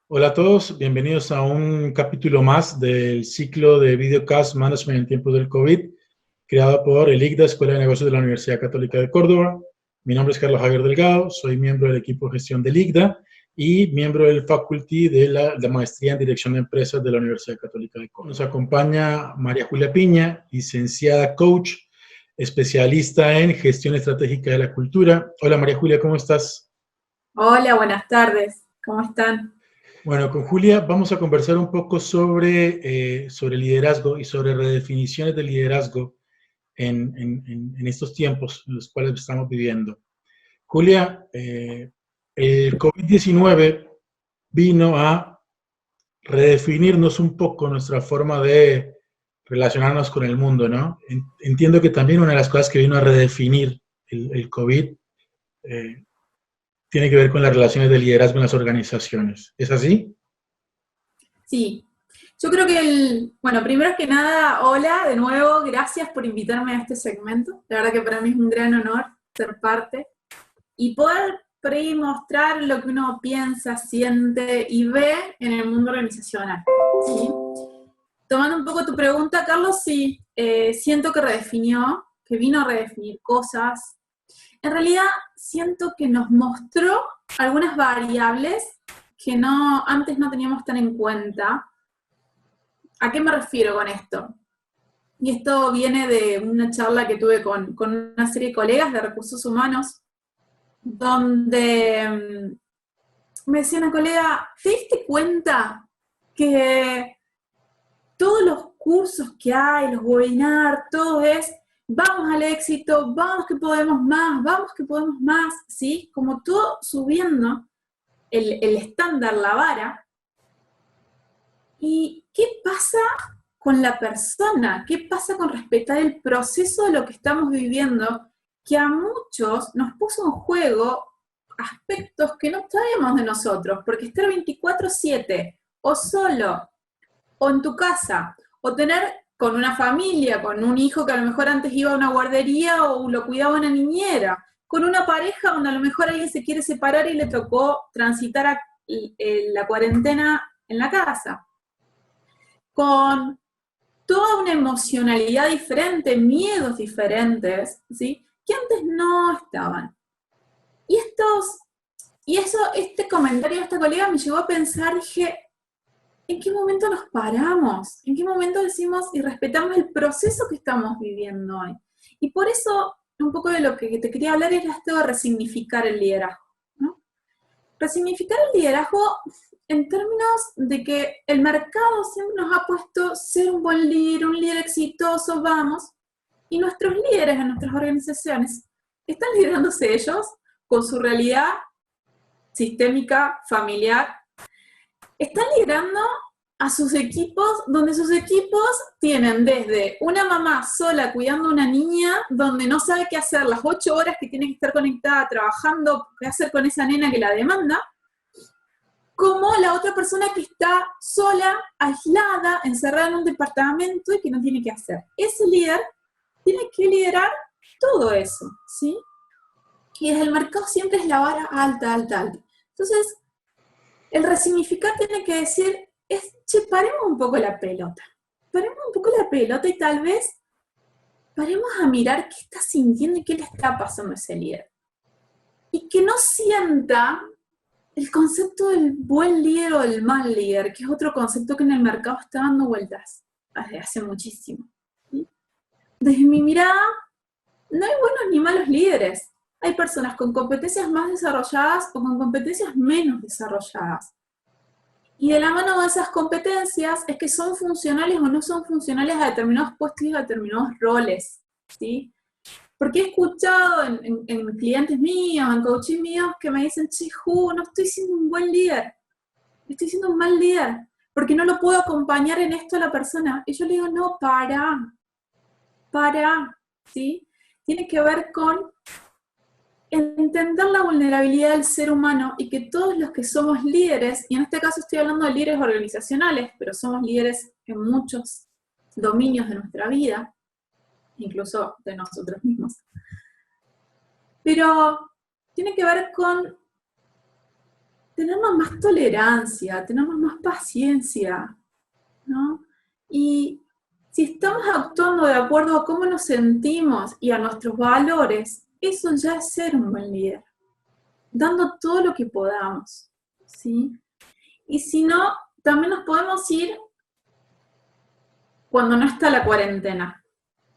Hola a todos, bienvenidos a un capítulo más del ciclo de Videocast Management en tiempos del COVID, creado por el ICDA, Escuela de Negocios de la Universidad Católica de Córdoba. Mi nombre es Carlos Javier Delgado, soy miembro del equipo de gestión del ICDA y miembro del faculty de la maestría en Dirección de Empresas de la Universidad Católica de Córdoba. Nos acompaña María Julia Piña, licenciada coach, especialista en gestión estratégica de la cultura. Hola María Julia, ¿cómo estás? Hola, buenas tardes. ¿Cómo están? Bueno, con Julia vamos a conversar un poco sobre liderazgo y sobre redefiniciones de liderazgo en estos tiempos en los cuales estamos viviendo. Julia, el COVID-19 vino a redefinirnos un poco nuestra forma de relacionarnos con el mundo, ¿no? Entiendo que también una de las cosas que vino a redefinir el COVID eh, tiene que ver con las relaciones de liderazgo en las organizaciones. ¿Es así? Sí, yo creo que bueno, primero que nada, hola de nuevo, gracias por invitarme a este segmento. La verdad que para mí es un gran honor ser parte y poder por ahí mostrar lo que uno piensa, siente y ve en el mundo organizacional. ¿Sí? Tomando un poco tu pregunta, Carlos, sí, siento que redefinió, que vino a redefinir cosas. En realidad, siento que nos mostró algunas variables que antes no teníamos tan en cuenta. ¿A qué me refiero con esto? Y esto viene de una charla que tuve con una serie de colegas de recursos humanos, donde me decía una colega, ¿te diste cuenta que todos los cursos que hay, los webinars, todo es, vamos al éxito, vamos que podemos más, ¿sí? Como todo subiendo el estándar, la vara. ¿Y qué pasa con la persona? ¿Qué pasa con respetar el proceso de lo que estamos viviendo? Que a muchos nos puso en juego aspectos que no sabemos de nosotros, porque estar 24/7 o solo o en tu casa, o tener con una familia, con un hijo que a lo mejor antes iba a una guardería o lo cuidaba una niñera, con una pareja donde a lo mejor alguien se quiere separar y le tocó transitar la cuarentena en la casa, con toda una emocionalidad diferente, miedos diferentes, ¿sí? Que antes no estaban. Y este comentario de esta colega me llevó a pensar, dije, ¿en qué momento nos paramos? ¿En qué momento decimos y respetamos el proceso que estamos viviendo hoy? Y por eso, un poco de lo que te quería hablar es esto de resignificar el liderazgo, ¿no? Resignificar el liderazgo en términos de que el mercado siempre nos ha puesto ser un buen líder, un líder exitoso, vamos, y nuestros líderes en nuestras organizaciones están liderándose ellos con su realidad sistémica, familiar, están liderando a sus equipos, donde sus equipos tienen desde una mamá sola cuidando a una niña, donde no sabe qué hacer las 8 horas que tiene que estar conectada trabajando, qué hacer con esa nena que la demanda, como la otra persona que está sola, aislada, encerrada en un departamento y que no tiene qué hacer. Ese líder tiene que liderar todo eso, ¿sí? Y desde el mercado siempre es la vara alta, alta, alta. Entonces, el resignificar tiene que decir, che, paremos un poco la pelota. Paremos un poco la pelota y tal vez paremos a mirar qué está sintiendo y qué le está pasando a ese líder. Y que no sienta el concepto del buen líder o del mal líder, que es otro concepto que en el mercado está dando vueltas desde hace muchísimo. ¿Sí? Desde mi mirada, no hay buenos ni malos líderes. Hay personas con competencias más desarrolladas o con competencias menos desarrolladas. Y de la mano de esas competencias es que son funcionales o no son funcionales a determinados puestos y a determinados roles, ¿sí? Porque he escuchado en clientes míos, en coaches míos, que me dicen, che, no estoy siendo un buen líder, estoy siendo un mal líder, porque no lo puedo acompañar en esto a la persona. Y yo le digo, no, ¿sí? Tiene que ver con entender la vulnerabilidad del ser humano y que todos los que somos líderes, y en este caso estoy hablando de líderes organizacionales, pero somos líderes en muchos dominios de nuestra vida, incluso de nosotros mismos. Pero tiene que ver con tenemos más tolerancia, tenemos más paciencia, ¿no? Y si estamos actuando de acuerdo a cómo nos sentimos y a nuestros valores, eso ya es ser un buen líder, dando todo lo que podamos, ¿sí? Y si no, también nos podemos ir cuando no está la cuarentena,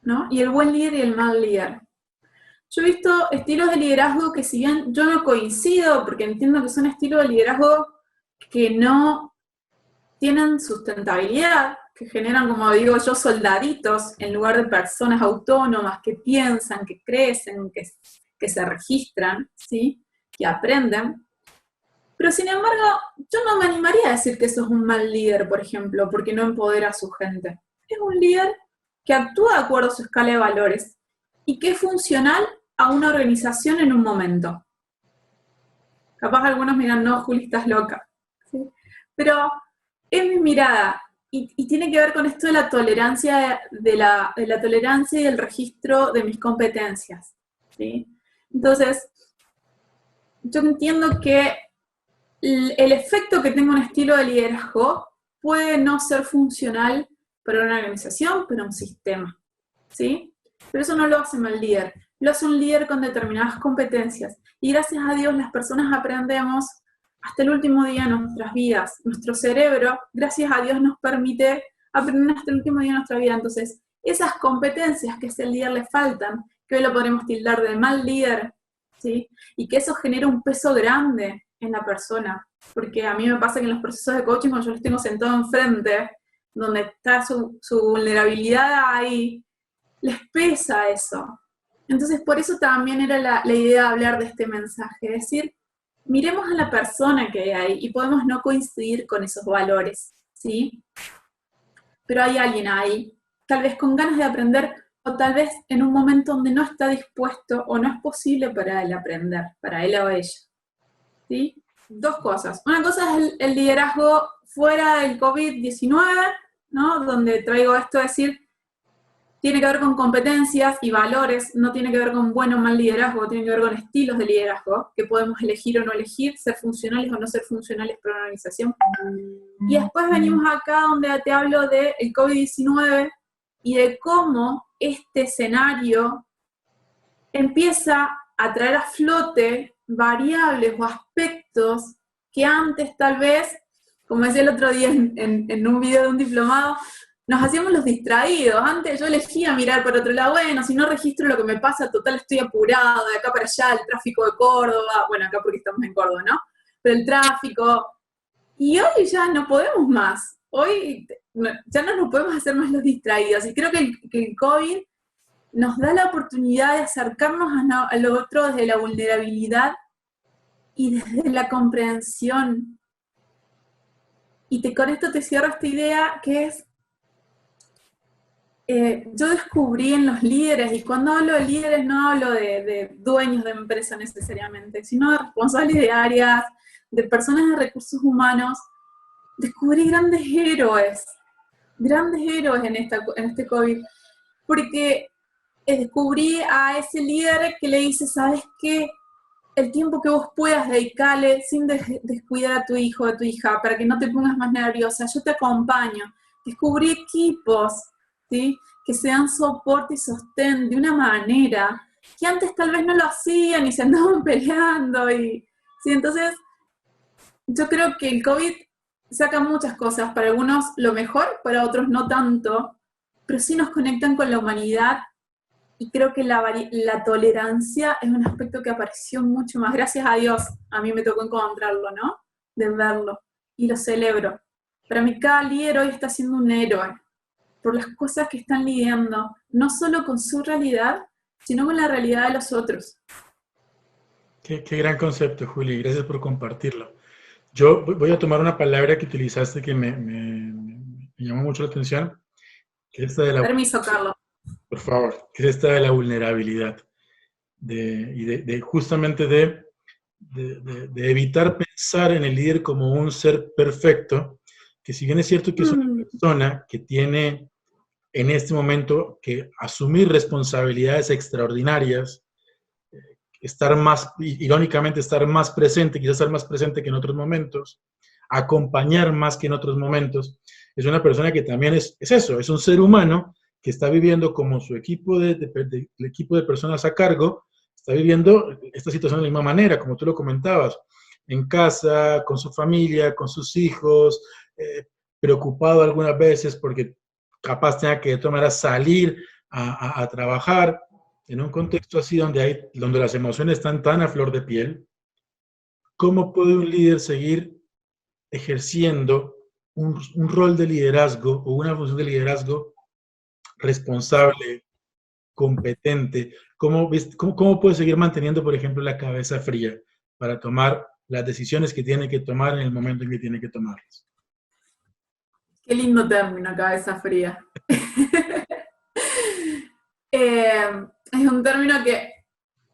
¿no? Y el buen líder y el mal líder. Yo he visto estilos de liderazgo que si bien yo no coincido, porque entiendo que son estilos de liderazgo que no tienen sustentabilidad, que generan, como digo yo, soldaditos en lugar de personas autónomas que piensan, que crecen, que se registran, ¿sí? Que aprenden. Pero sin embargo, yo no me animaría a decir que eso es un mal líder, por ejemplo, porque no empodera a su gente. Es un líder que actúa de acuerdo a su escala de valores y que es funcional a una organización en un momento. Capaz algunos miran, no, Juli, estás loca. ¿Sí? Pero es mi mirada y tiene que ver con esto de la tolerancia, de la tolerancia y el registro de mis competencias. ¿Sí? Entonces, yo entiendo que el efecto que tenga un estilo de liderazgo puede no ser funcional para una organización, para un sistema, ¿sí? Pero eso no lo hace mal líder, lo hace un líder con determinadas competencias. Y gracias a Dios las personas aprendemos hasta el último día de nuestras vidas. Nuestro cerebro, gracias a Dios, nos permite aprender hasta el último día de nuestra vida. Entonces, esas competencias que a ese líder le faltan, que hoy lo podemos tildar de mal líder, ¿sí? Y que eso genera un peso grande en la persona, porque a mí me pasa que en los procesos de coaching, cuando yo los tengo sentado enfrente, donde está su vulnerabilidad ahí, les pesa eso. Entonces, por eso también era la idea de hablar de este mensaje, es decir, miremos a la persona que hay ahí y podemos no coincidir con esos valores, ¿sí? Pero hay alguien ahí, tal vez con ganas de aprender, o tal vez en un momento donde no está dispuesto o no es posible para él aprender, para él o ella. ¿Sí? Dos cosas. Una cosa es el liderazgo fuera del COVID-19, ¿no? Donde traigo esto a decir, tiene que ver con competencias y valores, no tiene que ver con buen o mal liderazgo, tiene que ver con estilos de liderazgo, que podemos elegir o no elegir, ser funcionales o no ser funcionales para una organización. Y después venimos acá donde te hablo del COVID-19 y de cómo este escenario empieza a traer a flote variables o aspectos que antes tal vez, como decía el otro día en un video de un diplomado, nos hacíamos los distraídos. Antes yo elegía mirar por otro lado, bueno, si no registro lo que me pasa, total estoy apurado, de acá para allá, el tráfico de Córdoba, bueno, acá porque estamos en Córdoba, ¿no? Pero el tráfico. Y hoy ya no podemos más. Hoy ya no nos podemos hacer más los distraídos. Y creo que el COVID nos da la oportunidad de acercarnos a lo otro desde la vulnerabilidad y desde la comprensión. Y con esto te cierro esta idea que es, yo descubrí en los líderes, y cuando hablo de líderes no hablo de dueños de empresa necesariamente, sino de responsables de áreas, de personas de recursos humanos, descubrí grandes héroes en este COVID, porque descubrí a ese líder que le dice, ¿sabes qué? El tiempo que vos puedas dedicarle sin descuidar a tu hijo o a tu hija, para que no te pongas más nerviosa, yo te acompaño. Descubrí equipos, ¿sí? Que se dan soporte y sostén de una manera que antes tal vez no lo hacían y se andaban peleando. ¿Sí? Entonces, yo creo que el COVID saca muchas cosas, para algunos lo mejor, para otros no tanto, pero sí nos conectan con la humanidad. Y creo que la tolerancia es un aspecto que apareció mucho más. Gracias a Dios, a mí me tocó encontrarlo, ¿no? De verlo. Y lo celebro. Para mí cada líder hoy está siendo un héroe por las cosas que están lidiando, no solo con su realidad, sino con la realidad de los otros. Qué gran concepto, Juli. Gracias por compartirlo. Yo voy a tomar una palabra que utilizaste que me llamó mucho la atención, que es esta de la... Permiso, Carlos. Por favor, que es esta de la vulnerabilidad. Justamente de evitar pensar en el líder como un ser perfecto, que si bien es cierto que es una persona que tiene en este momento que asumir responsabilidades extraordinarias, estar más, irónicamente, estar más presente, quizás estar más presente que en otros momentos, acompañar más que en otros momentos. Es una persona que también es eso, es un ser humano que está viviendo como su equipo el equipo de personas a cargo, está viviendo esta situación de la misma manera, como tú lo comentabas, en casa, con su familia, con sus hijos, preocupado algunas veces porque capaz tenga que de todas maneras salir a trabajar, en un contexto así donde las emociones están tan a flor de piel. ¿Cómo puede un líder seguir ejerciendo un rol de liderazgo o una función de liderazgo responsable, competente? ¿Cómo puede seguir manteniendo, por ejemplo, la cabeza fría para tomar las decisiones que tiene que tomar en el momento en que tiene que tomarlas? Qué lindo término, cabeza fría. Es un término que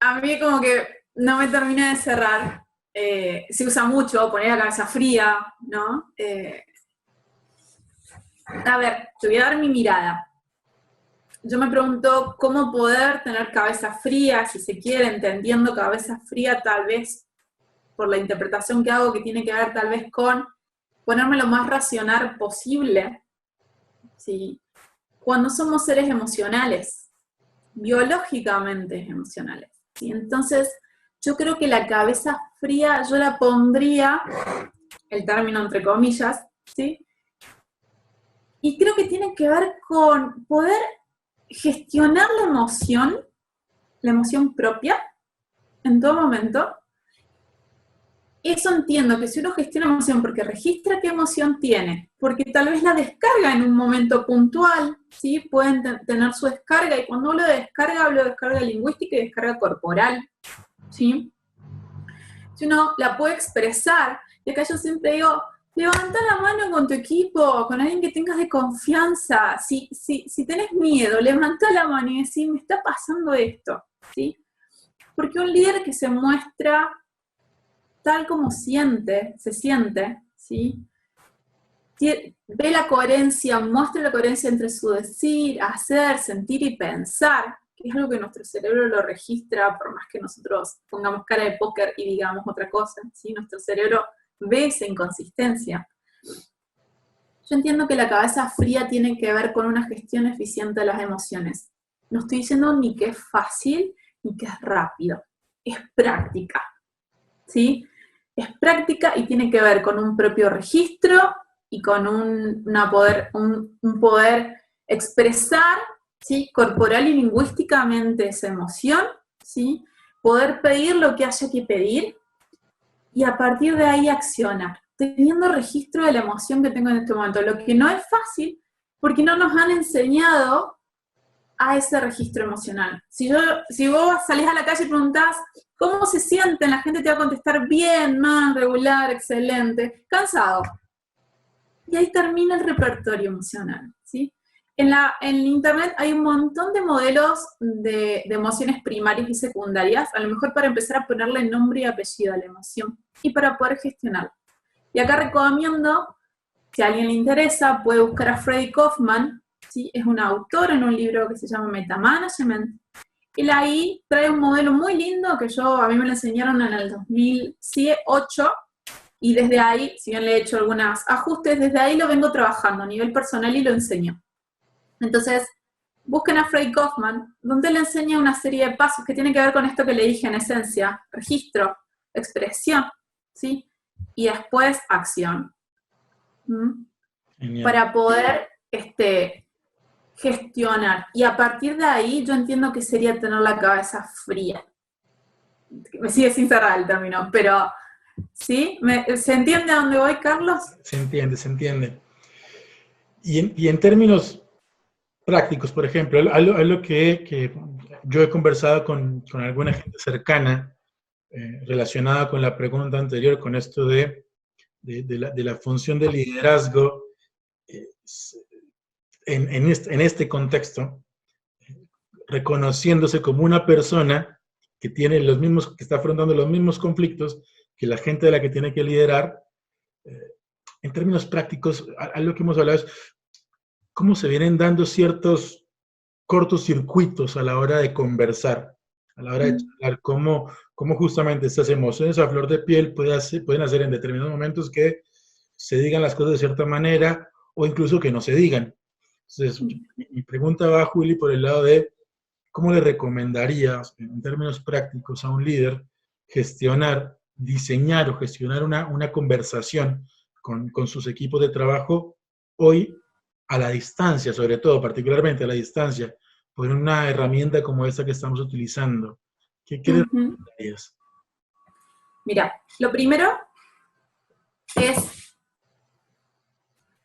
a mí como que no me termina de cerrar. Se usa mucho, poner la cabeza fría, ¿no? A ver, te voy a dar mi mirada. Yo me pregunto cómo poder tener cabeza fría, si se quiere, entendiendo cabeza fría tal vez por la interpretación que hago, que tiene que ver tal vez con ponerme lo más racional posible, ¿sí? Cuando somos seres emocionales, biológicamente emocionales, ¿sí? Entonces, yo creo que la cabeza fría yo la pondría, el término entre comillas, ¿sí? Y creo que tiene que ver con poder gestionar la emoción propia, en todo momento. Eso entiendo, que si uno gestiona emoción porque registra qué emoción tiene, porque tal vez la descarga en un momento puntual, ¿sí? Pueden tener su descarga, y cuando hablo de descarga lingüística y descarga corporal, ¿sí? Si uno la puede expresar, y acá yo siempre digo, levanta la mano con tu equipo, con alguien que tengas de confianza. Si tenés miedo, levanta la mano y decís, me está pasando esto, ¿sí? Porque un líder que se muestra tal como se siente, ¿sí? Ve la coherencia, muestra la coherencia entre su decir, hacer, sentir y pensar, que es algo que nuestro cerebro lo registra, por más que nosotros pongamos cara de póker y digamos otra cosa, ¿sí? Nuestro cerebro ve esa inconsistencia. Yo entiendo que la cabeza fría tiene que ver con una gestión eficiente de las emociones. No estoy diciendo ni que es fácil, ni que es rápido. Es práctica, ¿sí? Es práctica y tiene que ver con un propio registro y con un poder expresar, ¿sí? Corporal y lingüísticamente esa emoción, ¿sí? Poder pedir lo que haya que pedir y a partir de ahí accionar, teniendo registro de la emoción que tengo en este momento, lo que no es fácil porque no nos han enseñado a ese registro emocional. Si vos salís a la calle y preguntás cómo se sienten, la gente te va a contestar bien, mal, regular, excelente, cansado. Y ahí termina el repertorio emocional, ¿sí? En internet hay un montón de modelos de emociones primarias y secundarias, a lo mejor para empezar a ponerle nombre y apellido a la emoción y para poder gestionarla. Y acá recomiendo, si a alguien le interesa, puede buscar a Freddie Kaufman, ¿sí? Es un autor en un libro que se llama Metamanagement. Él ahí trae un modelo muy lindo que a mí me lo enseñaron en el 2008, y desde ahí, si bien le he hecho algunos ajustes, desde ahí lo vengo trabajando a nivel personal y lo enseño. Entonces, busquen a Freddie Kaufman, donde le enseña una serie de pasos que tienen que ver con esto que le dije en esencia: registro, expresión, ¿sí? Y después acción. Para poder gestionar. Y a partir de ahí yo entiendo que sería tener la cabeza fría. Me sigue sin cerrar el término, pero ¿sí? ¿Se entiende a dónde voy, Carlos? Se entiende, se entiende. Y en términos prácticos, por ejemplo, algo que yo he conversado con alguna gente cercana relacionada con la pregunta anterior, con esto de la función de liderazgo en este contexto, reconociéndose como una persona que tiene que está afrontando los mismos conflictos que la gente de la que tiene que liderar. En términos prácticos, algo que hemos hablado es cómo se vienen dando ciertos cortocircuitos a la hora de conversar a la hora de charlar, cómo justamente estas emociones a flor de piel pueden hacer en determinados momentos que se digan las cosas de cierta manera o incluso que no se digan. Entonces, mi pregunta va, Juli, por el lado de cómo le recomendarías, en términos prácticos, a un líder gestionar, diseñar o gestionar una conversación con sus equipos de trabajo hoy a la distancia, sobre todo, particularmente a la distancia, por una herramienta como esta que estamos utilizando. ¿Qué le recomendarías? Mira, lo primero es,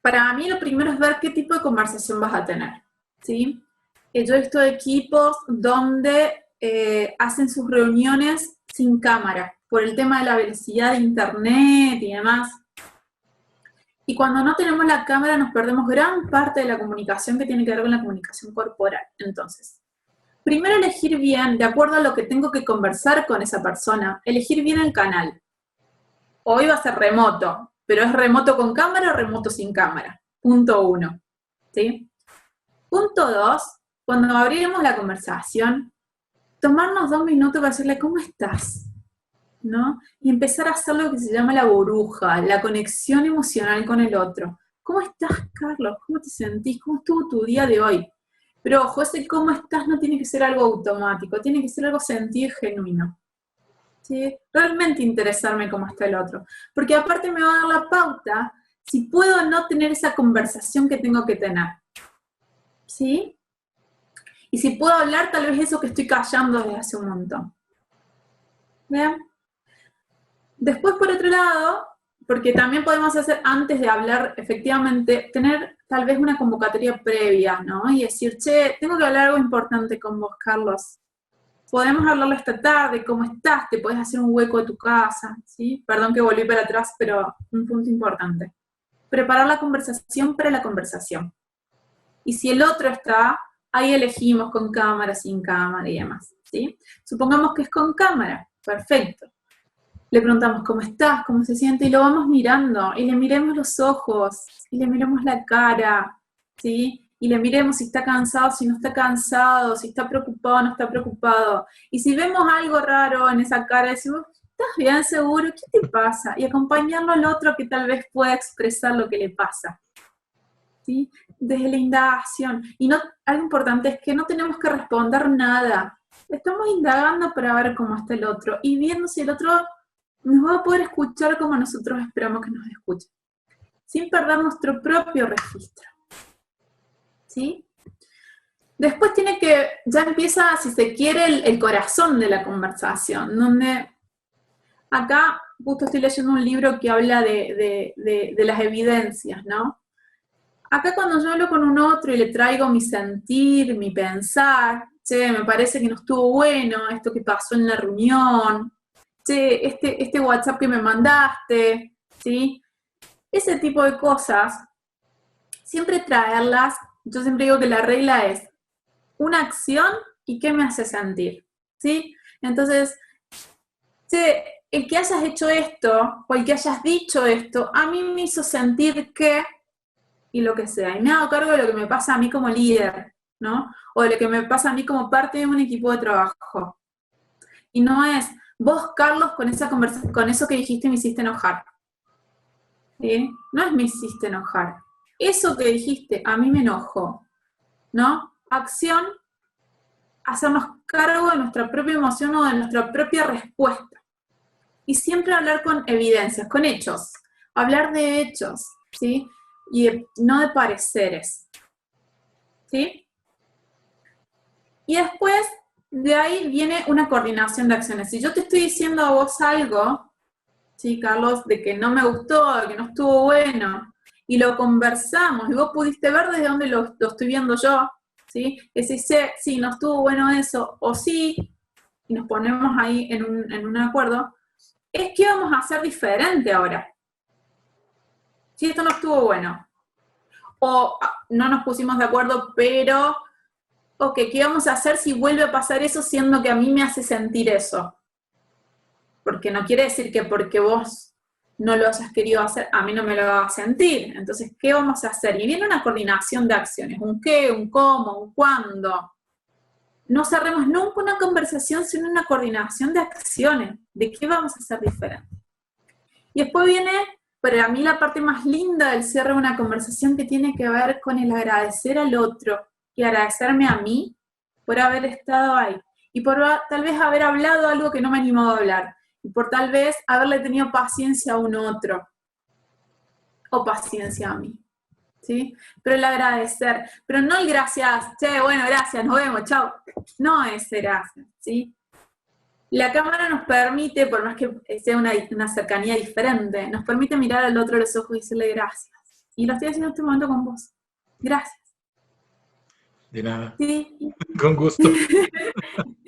para mí lo primero es ver qué tipo de conversación vas a tener, ¿sí? Yo he visto equipos donde hacen sus reuniones sin cámara, por el tema de la velocidad de internet y demás. Y cuando no tenemos la cámara nos perdemos gran parte de la comunicación que tiene que ver con la comunicación corporal. Entonces, primero elegir bien, de acuerdo a lo que tengo que conversar con esa persona, elegir bien el canal. Hoy va a ser remoto, pero ¿es remoto con cámara o remoto sin cámara? Punto 1. ¿Sí? Punto 2, cuando abriremos la conversación, tomarnos 2 minutos para decirle, ¿cómo estás? ¿No? Y empezar a hacer lo que se llama la burbuja, la conexión emocional con el otro. ¿Cómo estás, Carlos? ¿Cómo te sentís? ¿Cómo estuvo tu día de hoy? Pero ojo, ese cómo estás no tiene que ser algo automático, tiene que ser algo sentido y genuino. ¿Sí? Realmente interesarme cómo está el otro. Porque aparte me va a dar la pauta si puedo o no tener esa conversación que tengo que tener. ¿Sí? Y si puedo hablar tal vez eso que estoy callando desde hace un montón. ¿Bien? Después, por otro lado, porque también podemos hacer, antes de hablar, efectivamente, tener tal vez una convocatoria previa, ¿no? Y decir, che, tengo que hablar algo importante con vos, Carlos. Podemos hablarlo esta tarde, ¿cómo estás? Te podés hacer un hueco de tu casa, ¿sí? Perdón que volví para atrás, pero un punto importante. Preparar la conversación para la conversación. Y si el otro está, ahí elegimos con cámara, sin cámara y demás, ¿sí? Supongamos que es con cámara, perfecto. Le preguntamos cómo estás, cómo se siente, y lo vamos mirando, y le miremos los ojos, y le miremos la cara, ¿sí? Y le miremos si está cansado, si no está cansado, si está preocupado o no está preocupado. Y si vemos algo raro en esa cara, decimos, ¿estás bien seguro? ¿Qué te pasa? Y acompañarlo al otro que tal vez pueda expresar lo que le pasa, ¿sí? Desde la indagación. Y no, algo importante es que no tenemos que responder nada. Estamos indagando para ver cómo está el otro, y viendo si el otro nos va a poder escuchar como nosotros esperamos que nos escuche, sin perder nuestro propio registro. ¿Sí? Después ya empieza, si se quiere, el corazón de la conversación, donde acá justo estoy leyendo un libro que habla de las evidencias, ¿no? Acá cuando yo hablo con un otro y le traigo mi sentir, mi pensar, che, me parece que no estuvo bueno esto que pasó en la reunión, che, este WhatsApp que me mandaste, ¿sí? Ese tipo de cosas, siempre traerlas, yo siempre digo que la regla es una acción y qué me hace sentir, ¿sí? Entonces, che, el que hayas hecho esto, o el que hayas dicho esto, a mí me hizo sentir que, y lo que sea, y me hago cargo de lo que me pasa a mí como líder, ¿no? O de lo que me pasa a mí como parte de un equipo de trabajo. Y no es, vos, Carlos, con eso que dijiste me hiciste enojar. ¿Sí? No es me hiciste enojar. Eso que dijiste a mí me enojó. ¿No? Acción, hacernos cargo de nuestra propia emoción o de nuestra propia respuesta. Y siempre hablar con evidencias, con hechos. Hablar de hechos, ¿sí? Y no de pareceres. ¿Sí? Y después, de ahí viene una coordinación de acciones. Si yo te estoy diciendo a vos algo, ¿sí, Carlos? De que no me gustó, de que no estuvo bueno, y lo conversamos, y vos pudiste ver desde dónde lo estoy viendo yo, ¿sí? Decís, sí, no estuvo bueno eso, o sí, y nos ponemos ahí en un acuerdo, es que vamos a hacer diferente ahora. Si esto no estuvo bueno, o no nos pusimos de acuerdo, pero, ok, ¿qué vamos a hacer si vuelve a pasar eso siendo que a mí me hace sentir eso? Porque no quiere decir que porque vos no lo hayas querido hacer, a mí no me lo va a sentir. Entonces, ¿qué vamos a hacer? Y viene una coordinación de acciones, un qué, un cómo, un cuándo. no cerremos nunca una conversación sin una coordinación de acciones, de qué vamos a hacer diferente. Y después viene, para mí, la parte más linda del cierre de una conversación, que tiene que ver con el agradecer al otro y agradecerme a mí por haber estado ahí y por tal vez haber hablado algo que no me animaba a hablar y por tal vez haberle tenido paciencia a un otro o paciencia a mí, ¿sí? Pero el agradecer, pero no el gracias, che, bueno, gracias, nos vemos, chao. No ese gracias, ¿sí? La cámara nos permite, por más que sea una cercanía diferente, nos permite mirar al otro a los ojos y decirle gracias. Y lo estoy haciendo en este momento con vos. Gracias. De nada. Sí. Con gusto.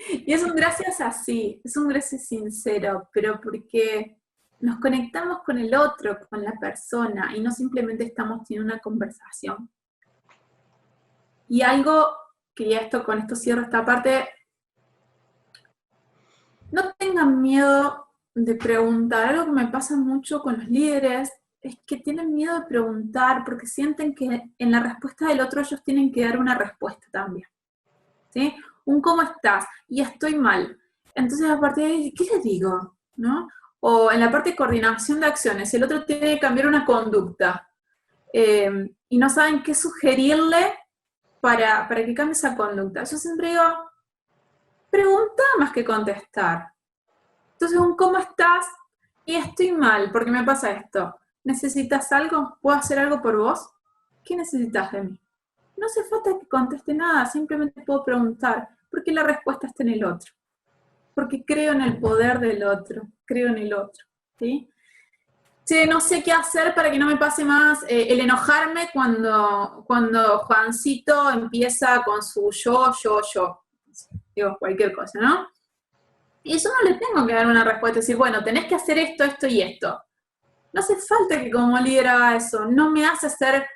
Y es un gracias así, es un gracias sincero, pero porque nos conectamos con el otro, con la persona, y no simplemente estamos teniendo una conversación. Y algo que ya con esto cierro esta parte, no tengan miedo de preguntar. Algo que me pasa mucho con los líderes es que tienen miedo de preguntar porque sienten que en la respuesta del otro ellos tienen que dar una respuesta también, ¿sí? Un ¿cómo estás? Y estoy mal. Entonces, a partir de ahí, ¿qué les digo? ¿No? O en la parte de coordinación de acciones, el otro tiene que cambiar una conducta y no saben qué sugerirle para que cambie esa conducta. Yo siempre digo, pregunta más que contestar. Entonces, un ¿cómo estás? Y estoy mal, porque me pasa esto. ¿Necesitas algo? ¿Puedo hacer algo por vos? ¿Qué necesitas de mí? No hace falta que conteste nada, simplemente puedo preguntar, porque la respuesta está en el otro. Porque creo en el poder del otro, creo en el otro, ¿sí? Che, no sé qué hacer para que no me pase más el enojarme cuando Juancito empieza con su yo. Digo, cualquier cosa, ¿no? Y yo no le tengo que dar una respuesta, decir, bueno, tenés que hacer esto, esto y esto. No hace falta que como líder haga eso, no me hace ser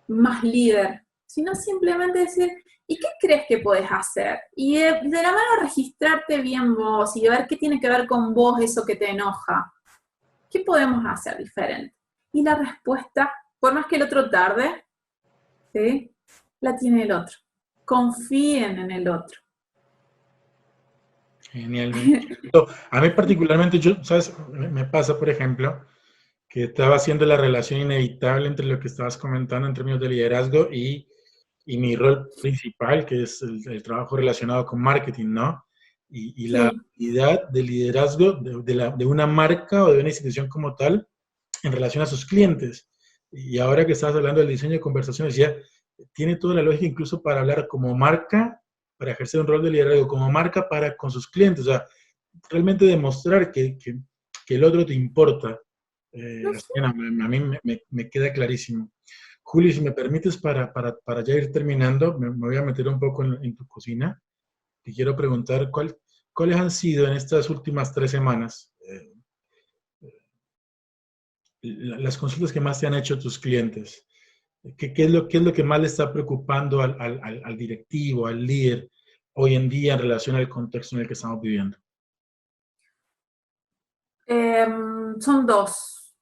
más líder, sino simplemente decir, ¿y qué crees que podés hacer? Y de la mano registrarte bien vos y ver qué tiene que ver con vos eso que te enoja. ¿Qué podemos hacer diferente? Y la respuesta, por más que el otro tarde, ¿sí?, la tiene el otro. Confíen en el otro. Genial. A mí particularmente, ¿sabes? Me pasa, por ejemplo, que estaba haciendo la relación inevitable entre lo que estabas comentando en términos de liderazgo y mi rol principal, que es el trabajo relacionado con marketing, ¿no? Y la Sí. habilidad de liderazgo de una marca o de una institución como tal en relación a sus clientes. Y ahora que estabas hablando del diseño de conversaciones, ya tiene toda la lógica incluso para hablar como marca, para ejercer un rol de liderazgo como marca para con sus clientes. O sea, realmente demostrar que el otro te importa. No Así sé. que a mí me queda clarísimo. Juli, si me permites, para ya ir terminando, me voy a meter un poco en tu cocina. Te quiero preguntar cuáles han sido en estas últimas 3 semanas las consultas que más te han hecho tus clientes. ¿Qué es lo que más le está preocupando al directivo, al líder, hoy en día en relación al contexto en el que estamos viviendo? Son dos,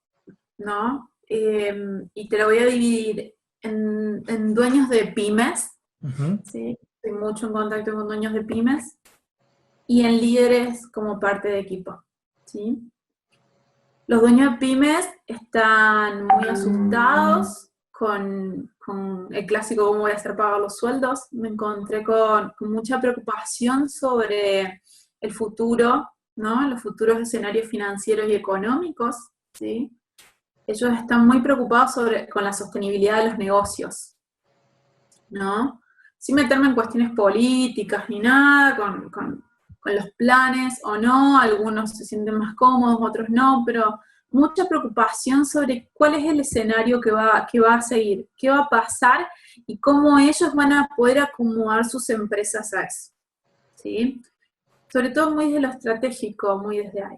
¿no? Y te lo voy a dividir en dueños de pymes, Uh-huh. ¿sí? Estoy mucho en contacto con dueños de pymes, y en líderes como parte de equipo, ¿sí? Los dueños de pymes están muy asustados con el clásico cómo voy a hacer pagar los sueldos. Me encontré con mucha preocupación sobre el futuro, ¿no? Los futuros escenarios financieros y económicos, ¿sí? Ellos están muy preocupados con la sostenibilidad de los negocios, ¿no? Sin meterme en cuestiones políticas ni nada, con los planes o no, algunos se sienten más cómodos, otros no, pero mucha preocupación sobre cuál es el escenario que va a seguir, qué va a pasar y cómo ellos van a poder acomodar sus empresas a eso, ¿sí? Sobre todo muy desde lo estratégico, muy desde ahí.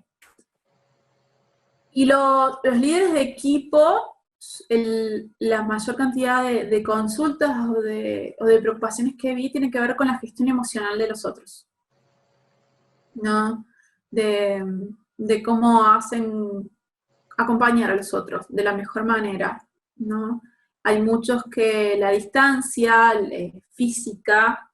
Y los líderes de equipo, la mayor cantidad de consultas o de preocupaciones que vi tienen que ver con la gestión emocional de los otros, ¿no? De cómo hacen acompañar a los otros de la mejor manera, ¿no? Hay muchos que la distancia física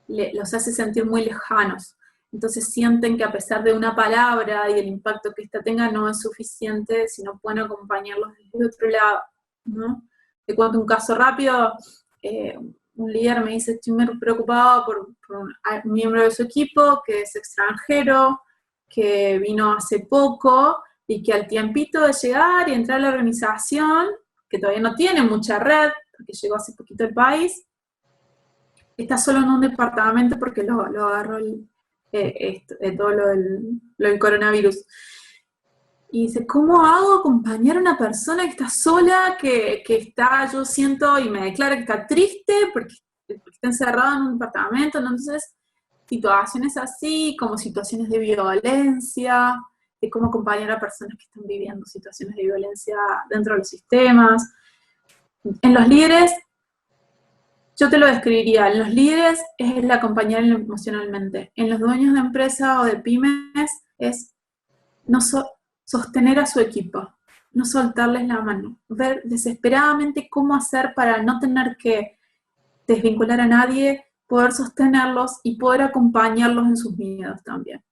los hace sentir muy lejanos. Entonces sienten que a pesar de una palabra y el impacto que ésta tenga no es suficiente, sino pueden acompañarlos desde otro lado, ¿no? Te cuento un caso rápido. Un líder me dice, estoy muy preocupado por un miembro de su equipo que es extranjero, que vino hace poco y que al tiempito de llegar y entrar a la organización, que todavía no tiene mucha red, porque llegó hace poquito al país, está solo en un departamento porque lo agarró todo lo del coronavirus. Y dice, ¿cómo hago acompañar a una persona que está sola, que está, yo siento, y me declara que está triste porque está encerrado en un departamento? ¿No? Entonces, situaciones así, como situaciones de violencia, de cómo acompañar a personas que están viviendo situaciones de violencia dentro de los sistemas. En los líderes, yo te lo describiría, en los líderes es el acompañar emocionalmente. En los dueños de empresa o de pymes es sostener a su equipo, no soltarles la mano, ver desesperadamente cómo hacer para no tener que desvincular a nadie, poder sostenerlos y poder acompañarlos en sus miedos también,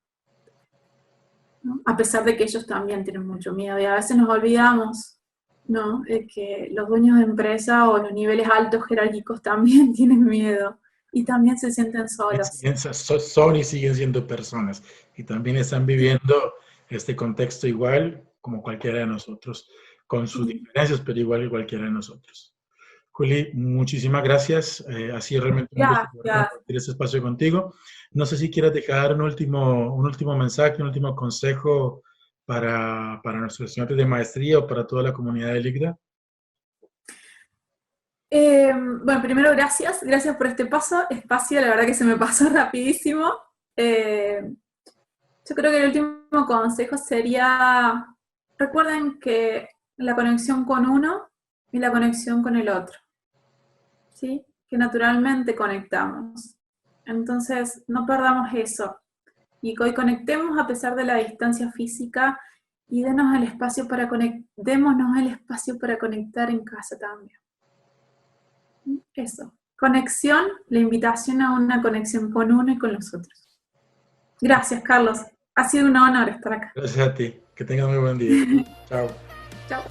¿no? A pesar de que ellos también tienen mucho miedo y a veces nos olvidamos, ¿no? De que los dueños de empresa o los niveles altos jerárquicos también tienen miedo y también se sienten solos. Son y siguen siendo personas y también están viviendo este contexto igual como cualquiera de nosotros, con sus diferencias, pero igual que cualquiera de nosotros. Juli, muchísimas gracias. Ha sido realmente un gusto poder compartir este espacio contigo. No sé si quieres dejar un último mensaje, un último consejo para nuestros estudiantes de maestría o para toda la comunidad de LICDA. Bueno, primero gracias por este espacio, la verdad que se me pasó rapidísimo. Yo creo que el último consejo sería, recuerden que la conexión con uno y la conexión con el otro, ¿sí? Que naturalmente conectamos. Entonces, no perdamos eso. Y que hoy conectemos a pesar de la distancia física y démonos el espacio para conectar en casa también. Eso. Conexión, la invitación a una conexión con uno y con los otros. Gracias, Carlos. Ha sido un honor estar acá. Gracias a ti. Que tengas muy buen día. Chao. Chao.